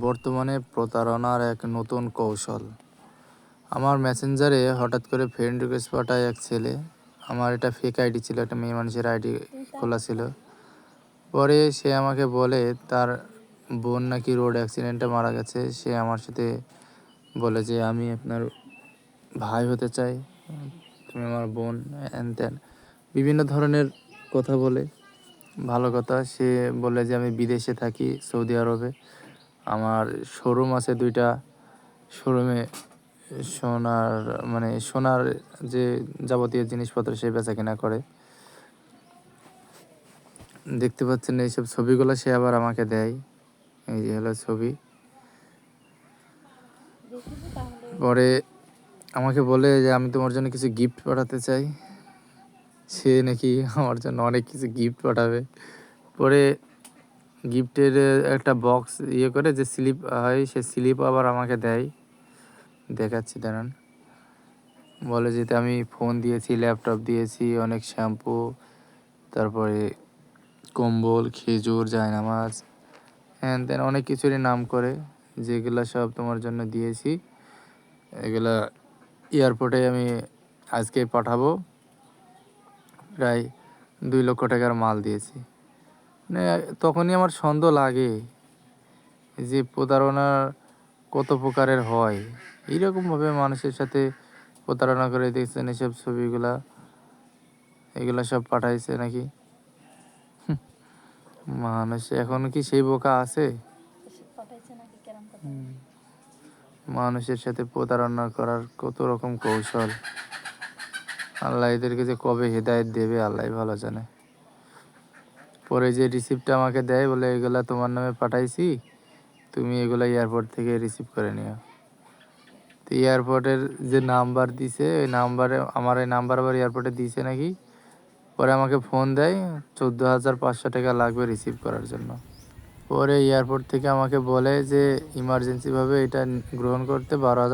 বর্তমানে প্রতারণার এক নতুন কৌশল। আমার মেসেঞ্জারে হঠাৎ করে ফ্রেন্ড রিকোয়েস্ট পাঠায় এক ছেলে। আমার এটা ফেক আইডি ছিল, একটা মেয়ে মানুষের আইডি খোলা ছিল। পরে সে আমাকে বলে তার বোন নাকি রোড অ্যাক্সিডেন্টে মারা গেছে। সে আমার সাথে বলে যে আমি আপনার ভাই হতে চাই, তুমি আমার বোন, হ্যান ত্যান বিভিন্ন ধরনের কথা বলে। ভালো কথা, সে বলে যে আমি বিদেশে থাকি, সৌদি আরবে। আমার শোরুম আছে 2টা। শোরুমে সোনার সোনার যে যাবতীয় জিনিসপত্র সে বেচাকেনা করে। দেখতে পাচ্ছেন এইসব ছবিগুলো সে আবার আমাকে দেয়। এই যে হলো ছবি। পরে আমাকে বলে যে আমি তোমার জন্য কিছু গিফট পাঠাতে চাই। সে নাকি আমার জন্য অনেক কিছু গিফট পাঠাবে। পরে গিফটের একটা বক্স করে যে স্লিপ হয়, সে স্লিপ আবার আমাকে দেয়। দেখাচ্ছি, দাঁড়ান। বলে যে আমি ফোন দিয়েছি, ল্যাপটপ দিয়েছি, অনেক শ্যাম্পু, তারপরে কম্বল, খেজুর, জায়নামাজ, হ্যান ত্যান অনেক কিছুরই নাম করে, যেগুলো সব তোমার জন্য দিয়েছি। এগুলা এয়ারপোর্টে আমি আজকে পাঠাবো। প্রায় 2 লক্ষ টাকার মাল দিয়েছি। তখনই আমার সন্দেহ লাগে যে প্রতারণা কত প্রকারের হয়। এইরকমভাবে মানুষের সাথে প্রতারণা করে। দেখছেন এসব ছবিগুলা, এগুলা সব পাঠাইছে নাকি। মানুষ এখন কি সেই বোকা আছে? মানুষের সাথে প্রতারণা করার কত রকম কৌশল। আল্লাহ এদেরকে যে কবে হেদায়েত দেবে আল্লাহ ভালো জানে। পরে যে রিসিপ্টটা আমাকে দেয়, বলে এগুলা তোমার নামে পাঠাইছি, তুমি এগুলা এয়ারপোর্ট থেকে রিসিভ করে নিও। তো এয়ারপোর্টের যে নাম্বার দিছে, ওই নাম্বারে আমার এই নাম্বার আবার এয়ারপোর্টে দিয়েছে নাকি। পরে আমাকে ফোন দেয়, 14,500 টাকা লাগবে রিসিভ করার জন্য। পরে এয়ারপোর্ট থেকে আমাকে বলে যে ইমার্জেন্সিভাবে এটা গ্রহণ করতে 12,000